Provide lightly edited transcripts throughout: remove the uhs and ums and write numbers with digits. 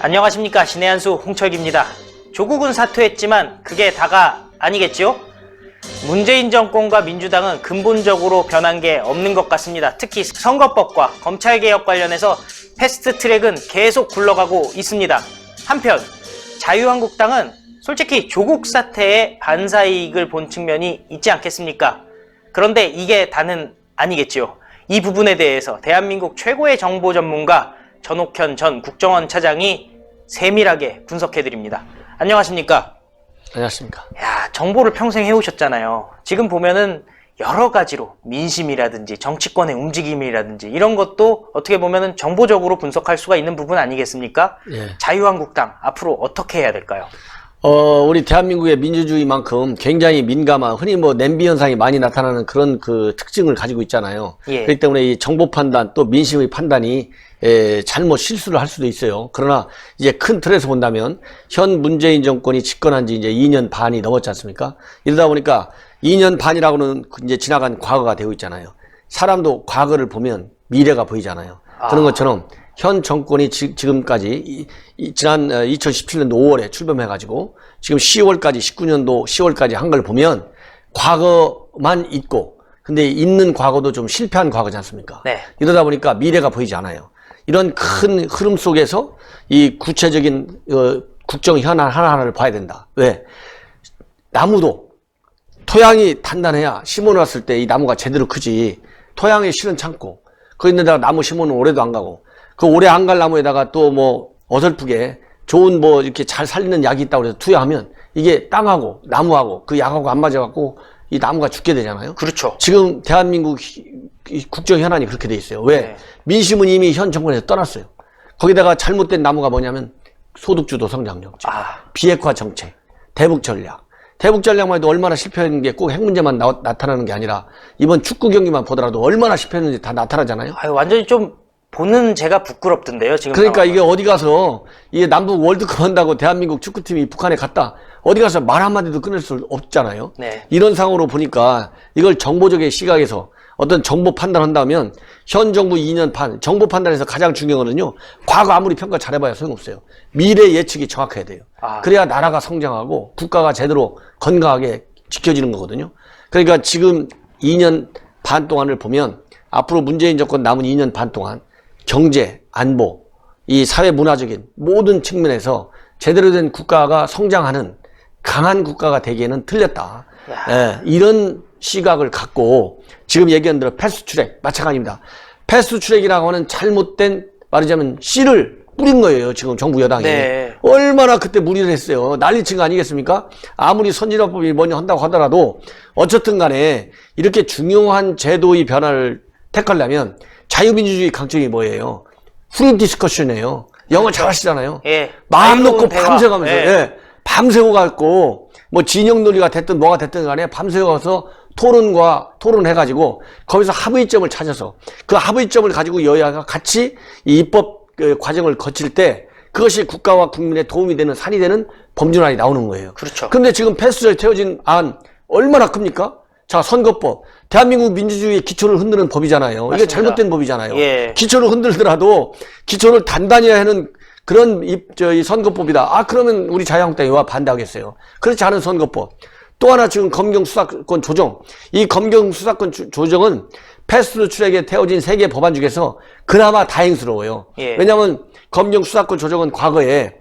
안녕하십니까, 신의 한수 홍철기입니다. 조국은 사퇴했지만 그게 다가 아니겠지요? 문재인 정권과 민주당은 근본적으로 변한 게 없는 것 같습니다. 특히 선거법과 검찰개혁 관련해서 패스트트랙은 계속 굴러가고 있습니다. 한편 자유한국당은 솔직히 조국 사태에 반사이익을 본 측면이 있지 않겠습니까? 그런데 이게 다는 아니겠지요. 이 부분에 대해서 대한민국 최고의 정보 전문가 전옥현 전 국정원 차장이 세밀하게 분석해드립니다. 안녕하십니까? 안녕하십니까? 야, 정보를 평생 해오셨잖아요. 지금 보면은 여러 가지로 민심이라든지 정치권의 움직임이라든지 이런 것도 어떻게 보면은 정보적으로 분석할 수가 있는 부분 아니겠습니까? 예. 자유한국당 앞으로 어떻게 해야 될까요? 우리 대한민국의 민주주의만큼 굉장히 민감한, 흔히 뭐 냄비 현상이 많이 나타나는 그런 그 특징을 가지고 있잖아요. 예. 그렇기 때문에 이 정보 판단 또 민심의 판단이 잘못 실수를 할 수도 있어요. 그러나 이제 큰 틀에서 본다면 현 문재인 정권이 집권한 지 이제 2년 반이 넘었지 않습니까? 이러다 보니까 2년 반이라고는 이제 지나간 과거가 되고 있잖아요. 사람도 과거를 보면 미래가 보이잖아요. 그런 것처럼 현 정권이 지금까지 지난 2017년도 5월에 출범해가지고 지금 10월까지 19년도 10월까지 한 걸 보면 과거만 있고 근데 있는 과거도 좀 실패한 과거지 않습니까? 네. 이러다 보니까 미래가 보이지 않아요. 이런 큰 흐름 속에서 이 구체적인 국정 현안 하나하나를 봐야 된다. 왜? 나무도 토양이 단단해야 심어놨을 때 이 나무가 제대로 크지. 토양에 실은 창고 거기다가 나무 심어놓으면 오래도 안 가고 그 오래 안 갈 나무에다가 또 뭐 어설프게 좋은 뭐 이렇게 잘 살리는 약이 있다고 해서 투여하면 이게 땅하고 나무하고 그 약하고 안 맞아갖고 이 나무가 죽게 되잖아요. 그렇죠. 지금 대한민국 국정 현안이 그렇게 돼 있어요. 왜? 네. 민심은 이미 현 정권에서 떠났어요. 거기다가 잘못된 나무가 뭐냐면 소득주도 성장 정책, 비핵화 정책, 대북 전략. 대북 전략만 해도 얼마나 실패했는 게 꼭 핵 문제만 나타나는 게 아니라 이번 축구 경기만 보더라도 얼마나 실패했는지 다 나타나잖아요. 아유, 완전히 좀 보는 제가 부끄럽던데요, 지금. 그러니까 상황은. 이게 어디 가서 이게 남북 월드컵 한다고 대한민국 축구팀이 북한에 갔다 어디 가서 말 한마디도 끊을 수 없잖아요. 네. 이런 상황으로 보니까 이걸 정보적인 시각에서 어떤 정보 판단한다면 현 정부 2년 반 정보 판단에서 가장 중요한 거는요. 과거 아무리 평가 잘해봐야 소용없어요. 미래 예측이 정확해야 돼요. 그래야 나라가 성장하고 국가가 제대로 건강하게 지켜지는 거거든요. 그러니까 지금 2년 반 동안을 보면 앞으로 문재인 정권 남은 2년 반 동안 경제, 안보, 이 사회 문화적인 모든 측면에서 제대로 된 국가가 성장하는 강한 국가가 되기에는 틀렸다. 이런 시각을 갖고 지금 얘기한 대로 패스트트랙 마찬가지입니다. 패스트트랙이라고 하는 잘못된 말하자면 씨를 뿌린 거예요. 지금 정부 여당이. 네. 얼마나 그때 무리를 했어요. 난리친 거 아니겠습니까? 아무리 선진화법이 먼저 한다고 하더라도 어쨌든 간에 이렇게 중요한 제도의 변화를 택하려면 자유민주주의 강점이 뭐예요? 프리 디스커션이에요. 영어 그렇죠. 잘하시잖아요. 예. 마음 놓고 밤새가면서 예. 밤새고 갖고 뭐 진영 논리가 됐든 뭐가 됐든 간에 밤새고 가서 토론해가지고 거기서 합의점을 찾아서 그 합의점을 가지고 여야가 같이 이 입법 과정을 거칠 때 그것이 국가와 국민에 도움이 되는 산이 되는 범준안이 나오는 거예요. 그렇죠. 근데 지금 패스트에 태워진 안 얼마나 큽니까? 자, 선거법. 대한민국 민주주의의 기초를 흔드는 법이잖아요. 맞습니다. 이게 잘못된 법이잖아요. 예. 기초를 흔들더라도 기초를 단단히 하는 그런 이 선거법이다. 그러면 우리 자유한국당이 와 반대하겠어요. 그렇지 않은 선거법. 또 하나 지금 검경 수사권 조정. 이 검경 수사권 조정은 패스트 트랙에 태워진 3개 법안 중에서 그나마 다행스러워요. 예. 왜냐하면 검경 수사권 조정은 과거에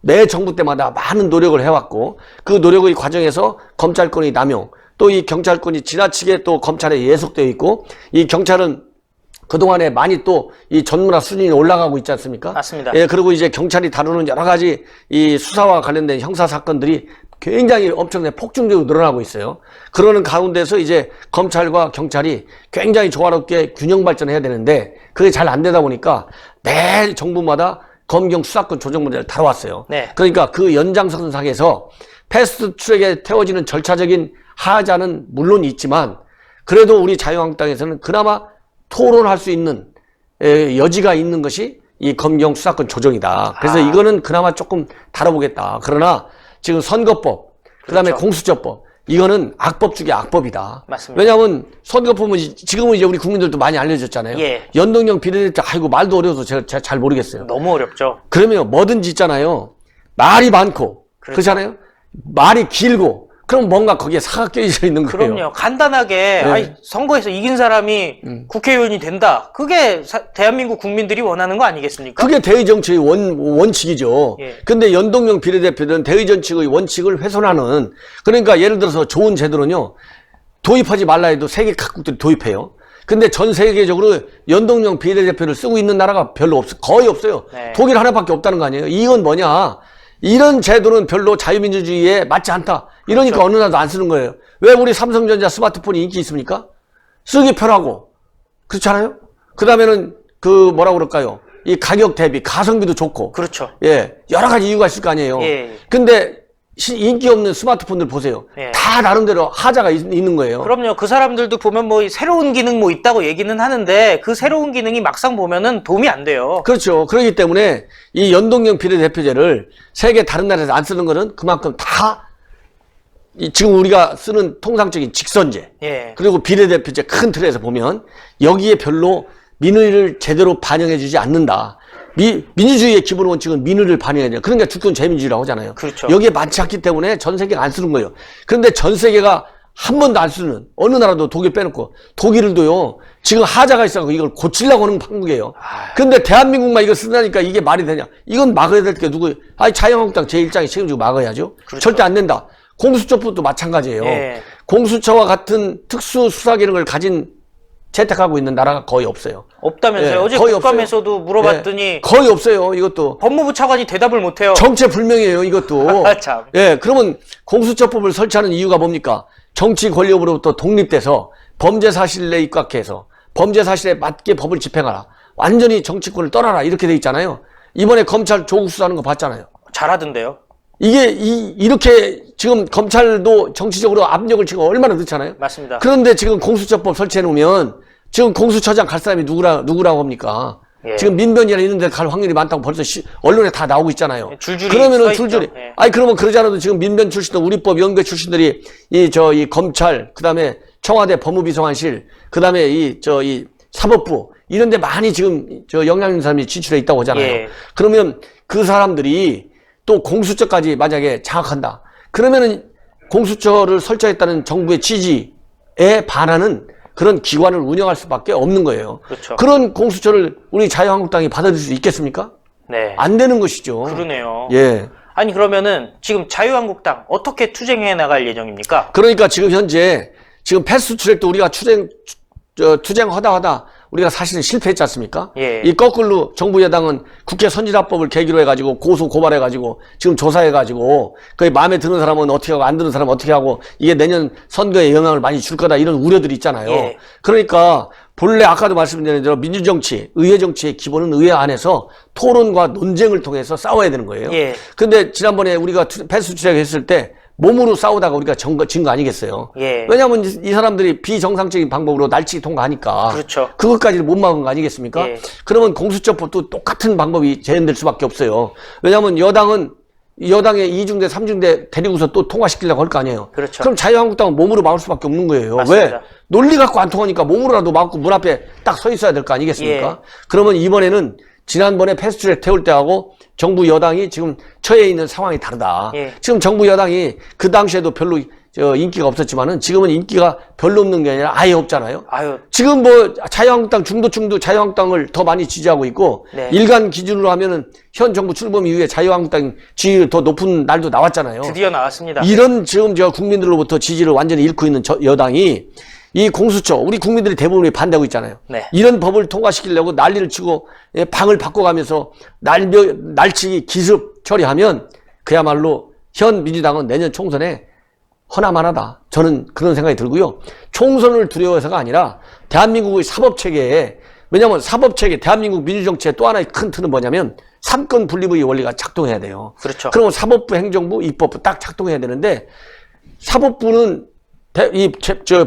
매 정부 때마다 많은 노력을 해왔고 그 노력의 과정에서 검찰권의 남용 또 이 경찰권이 지나치게 또 검찰에 예속되어 있고 이 경찰은 그동안에 많이 또 이 전문화 수준이 올라가고 있지 않습니까? 맞습니다. 예, 그리고 이제 경찰이 다루는 여러 가지 이 수사와 관련된 형사 사건들이 굉장히 엄청나게 폭증적으로 늘어나고 있어요. 그러는 가운데서 이제 검찰과 경찰이 굉장히 조화롭게 균형 발전해야 되는데 그게 잘 안 되다 보니까 매 정부마다 검경 수사권 조정 문제를 다뤄왔어요. 네. 그러니까 그 연장선상에서 패스트 트랙에 태워지는 절차적인 하자는 물론 있지만 그래도 우리 자유한국당에서는 그나마 토론할 수 있는 여지가 있는 것이 이 검경 수사권 조정이다. 그래서 이거는 그나마 조금 다뤄보겠다. 그러나 지금 선거법, 그다음에 그렇죠. 공수처법 이거는 악법 중에 악법이다. 맞습니다. 왜냐하면 선거법은 지금은 이제 우리 국민들도 많이 알려졌잖아요. 예. 연동형 비례대표, 아이고 말도 어려워서 제가 잘 모르겠어요. 너무 어렵죠. 그러면 뭐든지 있잖아요. 말이 많고 그렇죠. 그렇잖아요. 말이 길고 그럼 뭔가 거기에 사가 껴져 있는 거예요. 그럼요. 간단하게 아니, 선거에서 이긴 사람이 국회의원이 된다. 그게 대한민국 국민들이 원하는 거 아니겠습니까? 그게 대의 정치의 원칙이죠. 예. 근데 연동형 비례대표는 대의 정치의 원칙을 훼손하는, 그러니까 예를 들어서 좋은 제도는요, 도입하지 말라 해도 세계 각국들이 도입해요. 근데 전 세계적으로 연동형 비례대표를 쓰고 있는 나라가 별로 거의 없어요. 네. 독일 하나밖에 없다는 거 아니에요. 이건 뭐냐? 이런 제도는 별로 자유민주주의에 맞지 않다. 이러니까 그렇죠. 어느 나라도 안 쓰는 거예요. 왜 우리 삼성전자 스마트폰이 인기 있습니까? 쓰기 편하고. 그렇지 않아요? 그 다음에는 뭐라고 그럴까요? 이 가격 대비 가성비도 좋고. 그렇죠. 예. 여러 가지 이유가 있을 거 아니에요. 예. 근데 인기 없는 스마트폰들 보세요. 예. 다 나름대로 하자가 있는 거예요. 그럼요. 그 사람들도 보면 뭐 새로운 기능 뭐 있다고 얘기는 하는데 그 새로운 기능이 막상 보면은 도움이 안 돼요. 그렇죠. 그렇기 때문에 이 연동형 비례대표제를 세계 다른 나라에서 안 쓰는 거는 그만큼 다 지금 우리가 쓰는 통상적인 직선제, 예. 그리고 비례대표제 큰 틀에서 보면 여기에 별로 민의를 제대로 반영해주지 않는다. 민주주의의 기본 원칙은 민의를 반영해야 돼요. 그러니까 주권 재민주주의라고 하잖아요. 그렇죠. 여기에 많지 않기 때문에 전 세계가 안 쓰는 거예요. 그런데 전 세계가 한 번도 안 쓰는 어느 나라도 독일 빼놓고 독일도요 지금 하자가 있어서 이걸 고치려고 하는 판국이에요. 근데 대한민국만 이거 쓴다니까 이게 말이 되냐? 이건 막아야 될 게 누구? 아니 자유한국당 제1장이 책임지고 막아야죠. 그렇죠. 절대 안 된다. 공수처법도 마찬가지예요. 예. 공수처와 같은 특수 수사 기능을 가진 채택하고 있는 나라가 거의 없어요. 없다면서요. 예, 어제 거의 국감에서도 없어요. 물어봤더니 예, 거의 없어요. 이것도 법무부 차관이 대답을 못해요. 정체불명이에요. 이것도. 참. 예, 그러면 공수처법을 설치하는 이유가 뭡니까? 정치 권력으로부터 독립돼서 범죄 사실에 입각해서 범죄 사실에 맞게 법을 집행하라. 완전히 정치권을 떠나라. 이렇게 돼 있잖아요. 이번에 검찰 조국 수사하는 거 봤잖아요. 잘하던데요. 이게 이렇게 지금 검찰도 정치적으로 압력을 지금 얼마나 넣잖아요. 맞습니다. 그런데 지금 공수처법 설치해 놓으면 지금 공수처장 갈 사람이 누구라고 합니까? 예. 지금 민변이나 이런 데 갈 확률이 많다고 벌써 언론에 다 나오고 있잖아요. 줄줄이 그러면은 써 있죠. 줄줄이. 예. 아니 그러면 그러지 않아도 지금 민변 출신들, 우리법 연구회 출신들이 이 검찰, 그다음에 청와대 법무비서관실, 그다음에 이 사법부 이런 데 많이 지금 역량 있는 사람이 진출해 있다고 하잖아요. 예. 그러면 그 사람들이 또 공수처까지 만약에 장악한다. 그러면은 공수처를 설치했다는 정부의 취지에 반하는 그런 기관을 운영할 수밖에 없는 거예요. 그렇죠. 그런 공수처를 우리 자유한국당이 받아들일 수 있겠습니까? 네. 안 되는 것이죠. 그러네요. 예. 아니 그러면은 지금 자유한국당 어떻게 투쟁해 나갈 예정입니까? 그러니까 지금 현재 지금 패스트트랙도 우리가 투쟁하다 우리가 사실은 실패했지 않습니까? 예. 이 거꾸로 정부 여당은 국회 선진화법을 계기로 해가지고 고소 고발해가지고 지금 조사해가지고 그게 마음에 드는 사람은 어떻게 하고 안 드는 사람은 어떻게 하고 이게 내년 선거에 영향을 많이 줄 거다 이런 우려들이 있잖아요. 예. 그러니까 본래 아까도 말씀드린 대로 민주정치, 의회정치의 기본은 의회 안에서 토론과 논쟁을 통해서 싸워야 되는 거예요. 예. 근데 지난번에 우리가 패스트트랙 했을 때 몸으로 싸우다가 우리가 진 거 아니겠어요? 예. 왜냐하면 이 사람들이 비정상적인 방법으로 날치기 통과하니까. 그렇죠. 그것까지는 못 막은 거 아니겠습니까? 예. 그러면 공수처법도 똑같은 방법이 재현될 수밖에 없어요. 왜냐하면 여당의 2중대, 3중대 데리고서 또 통과시키려고 할 거 아니에요. 그렇죠. 그럼 자유한국당은 몸으로 막을 수밖에 없는 거예요. 맞습니다. 왜? 논리 갖고 안 통하니까 몸으로라도 막고 문 앞에 딱 서 있어야 될 거 아니겠습니까? 예. 그러면 이번에는 지난번에 패스트트랙 태울 때하고 정부 여당이 지금 처해 있는 상황이 다르다. 예. 지금 정부 여당이 그 당시에도 별로 인기가 없었지만은 지금은 인기가 별로 없는 게 아니라 아예 없잖아요. 아유. 지금 뭐 자유한국당 중도층도 자유한국당을 더 많이 지지하고 있고 네. 일간 기준으로 하면은 현 정부 출범 이후에 자유한국당 지지율이 더 높은 날도 나왔잖아요. 드디어 나왔습니다. 이런 지금 국민들로부터 지지를 완전히 잃고 있는 여당이 이 공수처, 우리 국민들이 대부분이 반대하고 있잖아요. 네. 이런 법을 통과시키려고 난리를 치고 방을 바꿔가면서 날치기 기습 처리하면 그야말로 현 민주당은 내년 총선에 허나만하다. 저는 그런 생각이 들고요. 총선을 두려워해서가 아니라 대한민국의 사법체계에, 왜냐하면 사법체계, 대한민국 민주정치의 또 하나의 큰 틀은 뭐냐면 삼권 분립의 원리가 작동해야 돼요. 그렇죠. 그러면 사법부, 행정부, 입법부 딱 작동해야 되는데 사법부는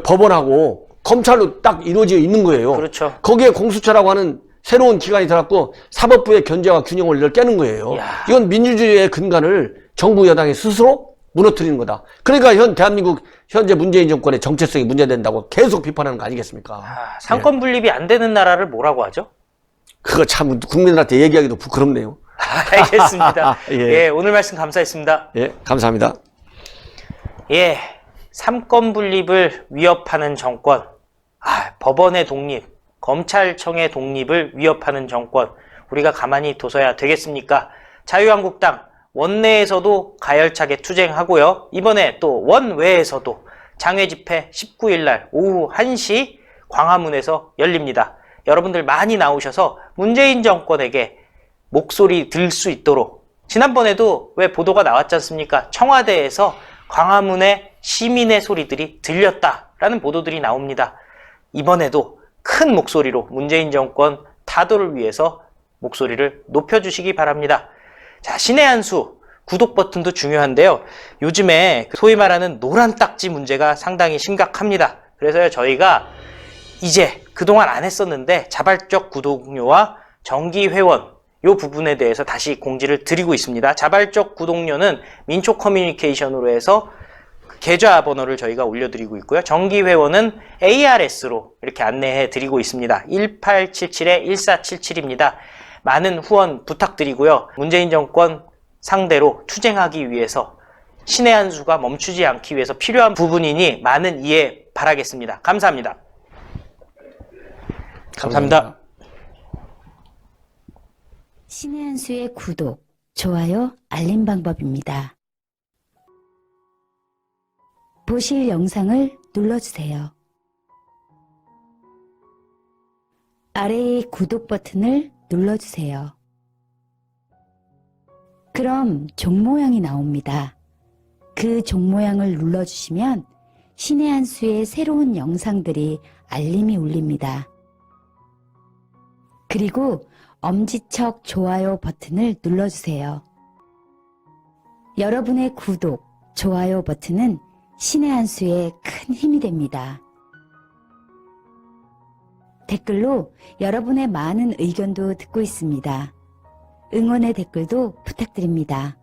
법원하고 검찰로 딱 이루어져 있는 거예요. 그렇죠. 거기에 공수처라고 하는 새로운 기관이 들어갔고 사법부의 견제와 균형을 깨는 거예요. 이야. 이건 민주주의의 근간을 정부 여당이 스스로 무너뜨리는 거다. 그러니까 대한민국 현재 문재인 정권의 정체성이 문제된다고 계속 비판하는 거 아니겠습니까? 상권 분립이 안 되는 나라를 뭐라고 하죠? 그거 참 국민들한테 얘기하기도 부끄럽네요. 알겠습니다. 예. 예, 오늘 말씀 감사했습니다. 예, 감사합니다. 예, 삼권 분립을 위협하는 정권, 법원의 독립, 검찰청의 독립을 위협하는 정권, 우리가 가만히 둬서야 되겠습니까? 자유한국당 원내에서도 가열차게 투쟁하고요. 이번에 또 원외에서도 장외 집회 19일 날 오후 1시 광화문에서 열립니다. 여러분들 많이 나오셔서 문재인 정권에게 목소리 들 수 있도록, 지난번에도 왜 보도가 나왔지 않습니까? 청와대에서 광화문에 시민의 소리들이 들렸다라는 보도들이 나옵니다. 이번에도 큰 목소리로 문재인 정권 타도를 위해서 목소리를 높여주시기 바랍니다. 자, 신의 한 수, 구독 버튼도 중요한데요. 요즘에 소위 말하는 노란 딱지 문제가 상당히 심각합니다. 그래서 저희가 이제 그동안 안 했었는데 자발적 구독료와 정기회원 이 부분에 대해서 다시 공지를 드리고 있습니다. 자발적 구독료는 민초 커뮤니케이션으로 해서 계좌 번호를 저희가 올려드리고 있고요. 정기회원은 ARS로 이렇게 안내해 드리고 있습니다. 1877-1477입니다. 많은 후원 부탁드리고요. 문재인 정권 상대로 투쟁하기 위해서 신의 한 수가 멈추지 않기 위해서 필요한 부분이니 많은 이해 바라겠습니다. 감사합니다. 감사합니다. 신의 한 수의 구독, 좋아요, 알림 방법입니다. 보실 영상을 눌러주세요. 아래의 구독 버튼을 눌러주세요. 그럼 종 모양이 나옵니다. 그 종 모양을 눌러주시면 신의 한 수의 새로운 영상들이 알림이 울립니다. 그리고 엄지척 좋아요 버튼을 눌러주세요. 여러분의 구독, 좋아요 버튼은 신의 한 수에 큰 힘이 됩니다. 댓글로 여러분의 많은 의견도 듣고 있습니다. 응원의 댓글도 부탁드립니다.